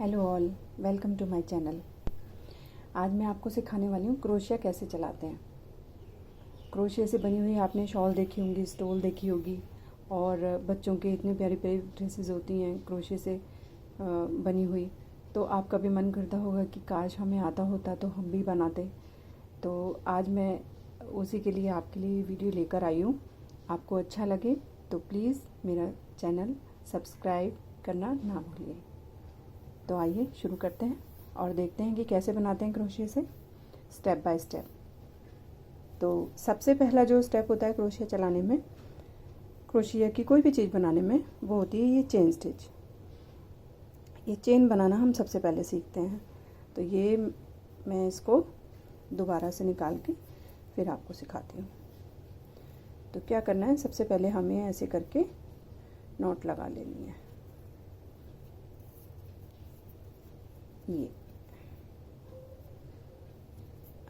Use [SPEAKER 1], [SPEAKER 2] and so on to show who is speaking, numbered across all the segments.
[SPEAKER 1] Hello all, welcome to my channel. आज मैं आपको सिखाने वाली हूँ क्रोशिया कैसे चलाते हैं। क्रोशिया से बनी हुई आपने शॉल देखी होंगी, स्टोल देखी होगी, और बच्चों के इतने प्यारी प्यारी ड्रेसेस होती हैं क्रोशिया से बनी हुई। तो आपका भी मन करता होगा कि काश हमें आता होता तो हम भी बनाते। तो आज मैं उसी के लिए आपके लिए वीडियो लेकर आई हूँ। आपको अच्छा लगे तो प्लीज़ मेरा चैनल सब्सक्राइब करना ना भूलिए। तो आइए शुरू करते हैं और देखते हैं कि कैसे बनाते हैं क्रोशिया से स्टेप बाय स्टेप। तो सबसे पहला जो स्टेप होता है क्रोशिया चलाने में, क्रोशिया की कोई भी चीज़ बनाने में, वो होती है ये चेन स्टिच। ये चेन बनाना हम सबसे पहले सीखते हैं। तो ये मैं इसको दोबारा से निकाल के फिर आपको सिखाती हूँ। तो क्या करना है, सबसे पहले हमें ऐसे करके नॉट लगा लेनी है। ये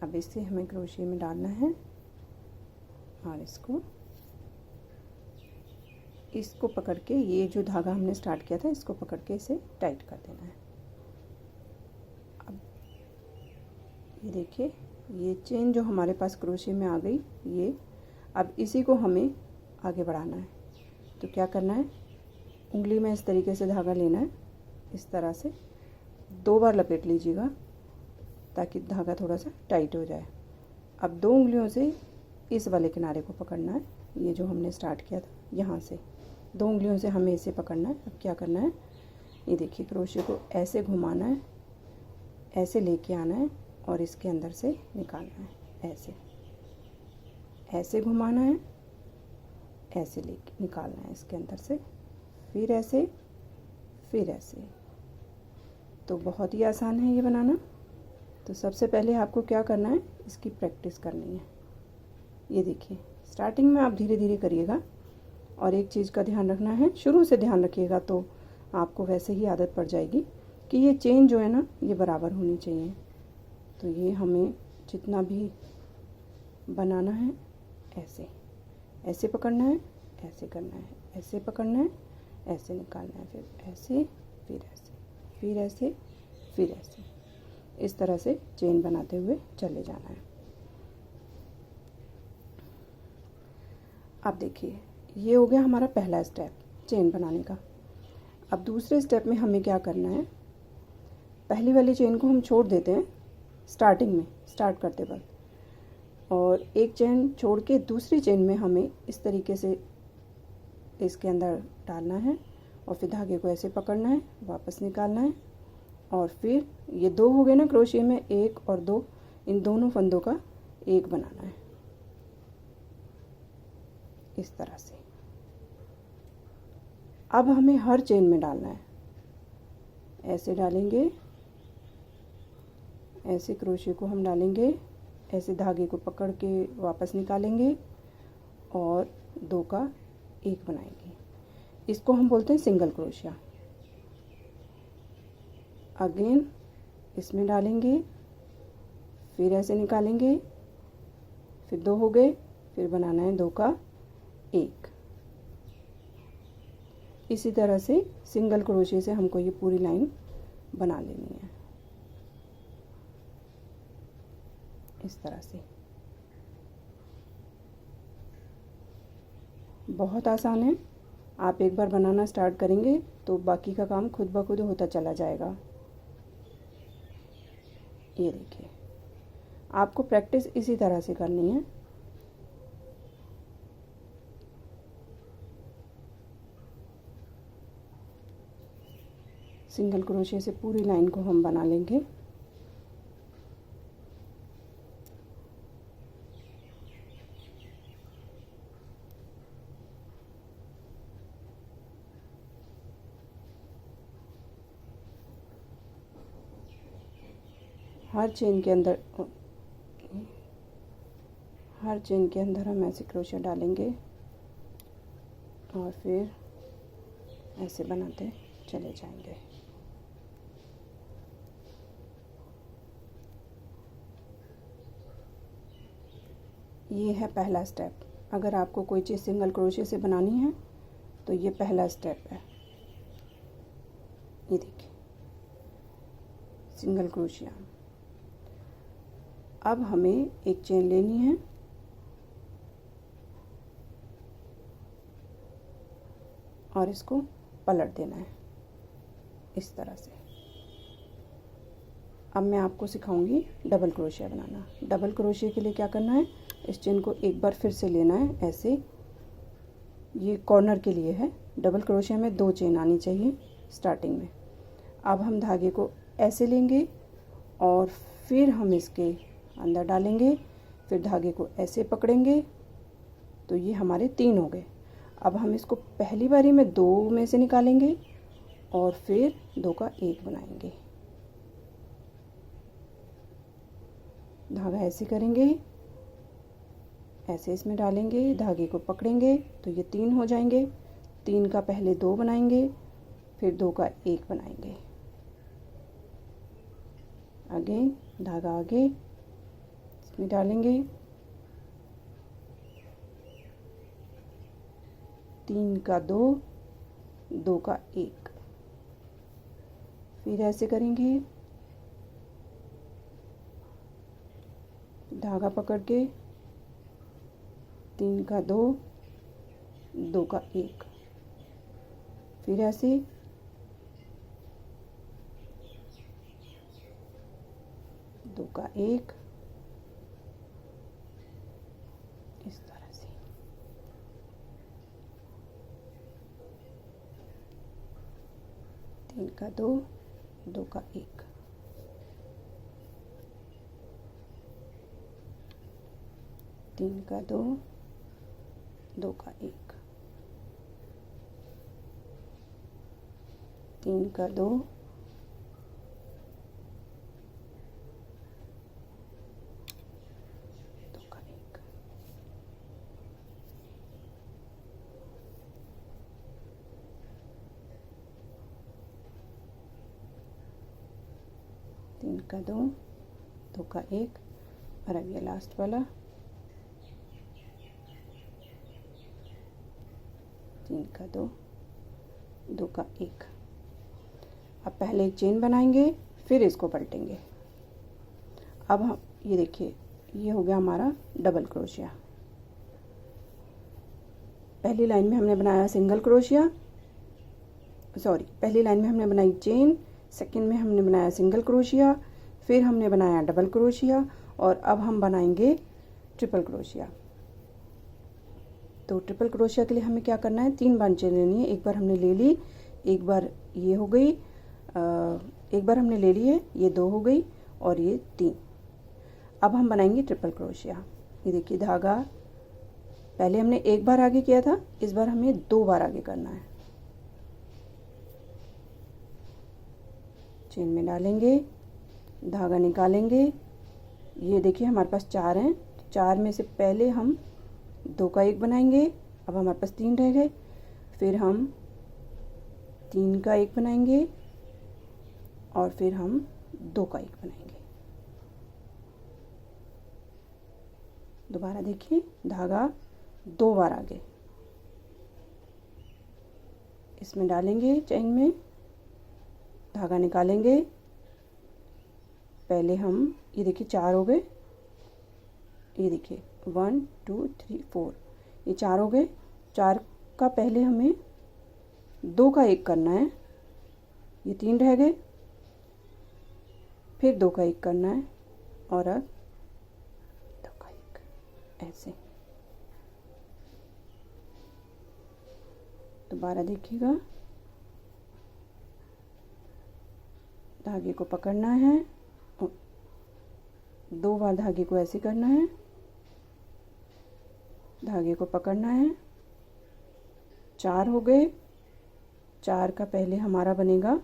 [SPEAKER 1] अब इसे हमें क्रोशिया में डालना है और इसको पकड़ के, ये जो धागा हमने स्टार्ट किया था इसको पकड़ के इसे टाइट कर देना है। अब ये देखिए, ये चेन जो हमारे पास क्रोशिया में आ गई, ये अब इसी को हमें आगे बढ़ाना है। तो क्या करना है, उंगली में इस तरीके से धागा लेना है, इस तरह से 2 बार लपेट लीजिएगा ताकि धागा थोड़ा सा टाइट हो जाए। अब 2 उंगलियों से इस वाले किनारे को पकड़ना है, ये जो हमने स्टार्ट किया था यहाँ से 2 उंगलियों से हमें इसे पकड़ना है। अब क्या करना है, ये देखिए क्रोशिया को ऐसे घुमाना है, ऐसे लेके आना है और इसके अंदर से निकालना है। ऐसे घुमाना है, ऐसे लेके निकालना है इसके अंदर से, फिर ऐसे, फिर ऐसे। तो बहुत ही आसान है ये बनाना। तो सबसे पहले आपको क्या करना है, इसकी प्रैक्टिस करनी है। ये देखिए, स्टार्टिंग में आप धीरे धीरे करिएगा और एक चीज़ का ध्यान रखना है, शुरू से ध्यान रखिएगा तो आपको वैसे ही आदत पड़ जाएगी कि ये चेन जो है ना, ये बराबर होनी चाहिए। तो ये हमें जितना भी बनाना है, ऐसे ऐसे पकड़ना है, ऐसे करना है, ऐसे पकड़ना है, ऐसे निकालना है, फिर ऐसे, फिर ऐसे, फिर ऐसे, फिर ऐसे। इस तरह से चेन बनाते हुए चले जाना है। अब देखिए, ये हो गया हमारा पहला स्टेप चेन बनाने का। अब दूसरे स्टेप में हमें क्या करना है, पहली वाली चेन को हम छोड़ देते हैं स्टार्टिंग में, स्टार्ट करते वक्त, और एक चेन छोड़ के दूसरी चेन में हमें इस तरीके से इसके अंदर डालना है और फिर धागे को ऐसे पकड़ना है, वापस निकालना है, और फिर ये 2 हो गए ना क्रोशिया में, 1 और 2, इन दोनों फंदों का 1 बनाना है इस तरह से। अब हमें हर चेन में डालना है, ऐसे डालेंगे, ऐसे क्रोशिया को हम डालेंगे, ऐसे धागे को पकड़ के वापस निकालेंगे और 2 का 1 बनाएंगे। इसको हम बोलते हैं सिंगल क्रोशिया। अगेन इसमें डालेंगे, फिर ऐसे निकालेंगे, फिर 2 हो गए, फिर बनाना है 2 का 1। इसी तरह से सिंगल क्रोशिया से हमको ये पूरी लाइन बना लेनी है इस तरह से। बहुत आसान है, आप एक बार बनाना स्टार्ट करेंगे तो बाकी का काम खुद ब खुद होता चला जाएगा। ये देखिए, आपको प्रैक्टिस इसी तरह से करनी है। सिंगल क्रोशिया से पूरी लाइन को हम बना लेंगे। हर चेन के अंदर हम ऐसे क्रोशिया डालेंगे और फिर ऐसे बनाते चले जाएंगे। ये है पहला स्टेप। अगर आपको कोई चीज़ सिंगल क्रोशिया से बनानी है तो ये पहला स्टेप है। ये देखिए, सिंगल क्रोशिया। अब हमें एक चेन लेनी है और इसको पलट देना है इस तरह से। अब मैं आपको सिखाऊंगी डबल क्रोशिया बनाना। डबल क्रोशिया के लिए क्या करना है, इस चेन को एक बार फिर से लेना है ऐसे, ये कॉर्नर के लिए है। डबल क्रोशिया में 2 चेन आनी चाहिए स्टार्टिंग में। अब हम धागे को ऐसे लेंगे और फिर हम इसके अंदर डालेंगे, फिर धागे को ऐसे पकड़ेंगे, तो ये हमारे 3 हो गए। अब हम इसको पहली बारी में 2 में से निकालेंगे और फिर 2 का 1 बनाएंगे। धागा ऐसे करेंगे, ऐसे इसमें डालेंगे, धागे को पकड़ेंगे तो ये 3 हो जाएंगे। 3 का पहले 2 बनाएंगे, फिर 2 का 1 बनाएंगे। अगेन धागा आगे इसमें डालेंगे, 3 का 2, 2 का 1, फिर ऐसे करेंगे, धागा पकड़ के 3 का 2, 2 का 1, फिर ऐसे, दो का 1, इस तरह से। तीन का 2, 2 का 1, तीन का 2, 2 का 1, 3 का 2, 2 का 1, 3 का 2, 2 का 1, और अब ये लास्ट वाला 3 का 2, 2 का 1। अब पहले एक चेन बनाएंगे, फिर इसको पलटेंगे। अब हम ये देखिए, ये हो गया हमारा डबल क्रोशिया। पहली लाइन में हमने बनाया सिंगल क्रोशिया, सॉरी, पहली लाइन में हमने बनाई चेन, सेकंड में हमने बनाया सिंगल क्रोशिया, फिर हमने बनाया डबल क्रोशिया, और अब हम बनाएंगे ट्रिपल क्रोशिया। तो ट्रिपल क्रोशिया के लिए हमें क्या करना है, 3 बार चेन लेनी है। एक बार हमने ले ली, एक बार ये हो गई, एक बार हमने ले ली है, ये 2 हो गई और ये 3। अब हम बनाएंगे ट्रिपल क्रोशिया। ये देखिए, धागा पहले हमने एक बार आगे किया था, इस बार हमें 2 बार आगे करना है। चेन में डालेंगे, धागा निकालेंगे, ये देखिए हमारे पास 4 हैं, 4 में से पहले हम 2 का 1 बनाएंगे। अब हमारे पास 3 रह गए, फिर हम 3 का 1 बनाएंगे और फिर हम 2 का 1 बनाएंगे। दोबारा देखिए, धागा 2 बार आगे इसमें डालेंगे, चेन में धागा निकालेंगे, पहले हम ये देखिए 4 हो गए, ये देखिए 1 2 3 4, ये 4 हो गए। 4 का पहले हमें 2 का 1 करना है, ये 3 रह गए, फिर 2 का 1 करना है और अब 2 का 1, ऐसे। दोबारा देखिएगा, धागे को पकड़ना है, 2 बार धागे को ऐसे करना है, धागे को पकड़ना है, 4 हो गए। 4 का पहले हमारा बनेगा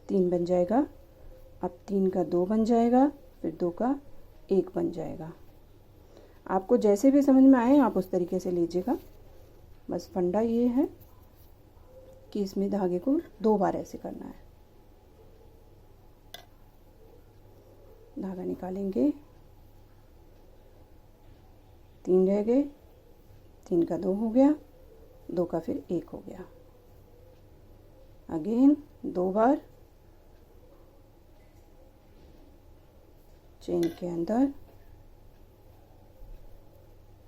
[SPEAKER 1] 3 बन जाएगा, अब 3 का 2 बन जाएगा, फिर 2 का 1 बन जाएगा। आपको जैसे भी समझ में आए आप उस तरीके से लीजिएगा। बस फंडा ये है कि इसमें धागे को 2 बार ऐसे करना है। धागा निकालेंगे, 3 रह गए, 3 का 2 हो गया, 2 का फिर 1 हो गया। अगेन 2 बार चेन के अंदर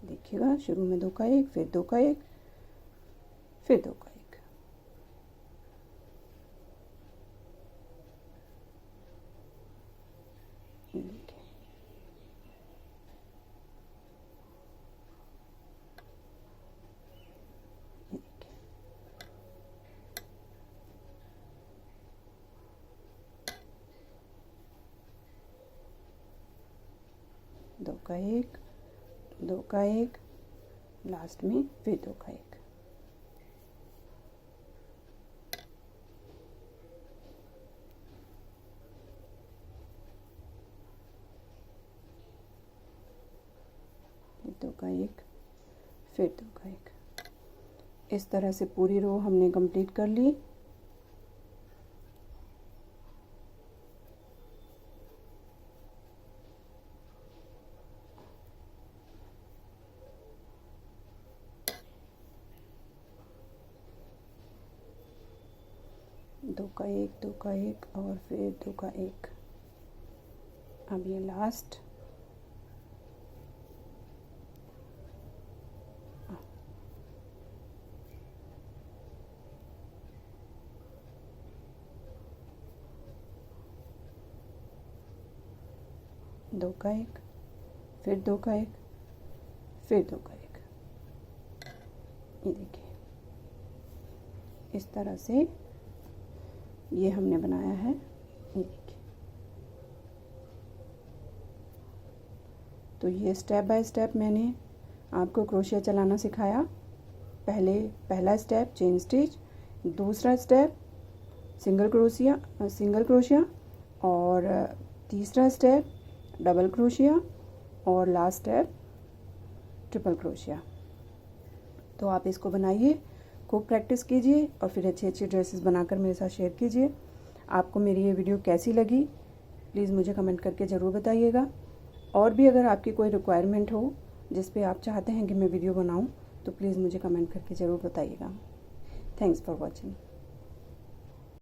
[SPEAKER 1] देखिएगा, शुरू में 2 का 1, फिर 2 का 1, फिर 2 का 1। देखिए, दो का 1, 2 का 1, लास्ट में फिर 2 का 1। दो का 1, फिर 2 का 1। इस तरह से पूरी रो हमने कंप्लीट कर ली। दो का 1, 2 का 1 और फिर 2 का 1। अब ये लास्ट दो का 1, फिर 2 का 1, फिर 2 का 1। ये देखिए, इस तरह से ये हमने बनाया है। ये देखिए, तो ये स्टेप बाय स्टेप मैंने आपको क्रोशिया चलाना सिखाया। पहला स्टेप चेन स्टिच, दूसरा स्टेप सिंगल क्रोशिया और तीसरा स्टेप डबल क्रोशिया और लास्ट स्टेप ट्रिपल क्रोशिया। तो आप इसको बनाइए, खूब प्रैक्टिस कीजिए और फिर अच्छी अच्छी ड्रेसेस बनाकर मेरे साथ शेयर कीजिए। आपको मेरी ये वीडियो कैसी लगी प्लीज़ मुझे कमेंट करके ज़रूर बताइएगा। और भी अगर आपकी कोई रिक्वायरमेंट हो जिस पे आप चाहते हैं कि मैं वीडियो बनाऊं तो प्लीज़ मुझे कमेंट करके ज़रूर बताइएगा। Thanks for watching.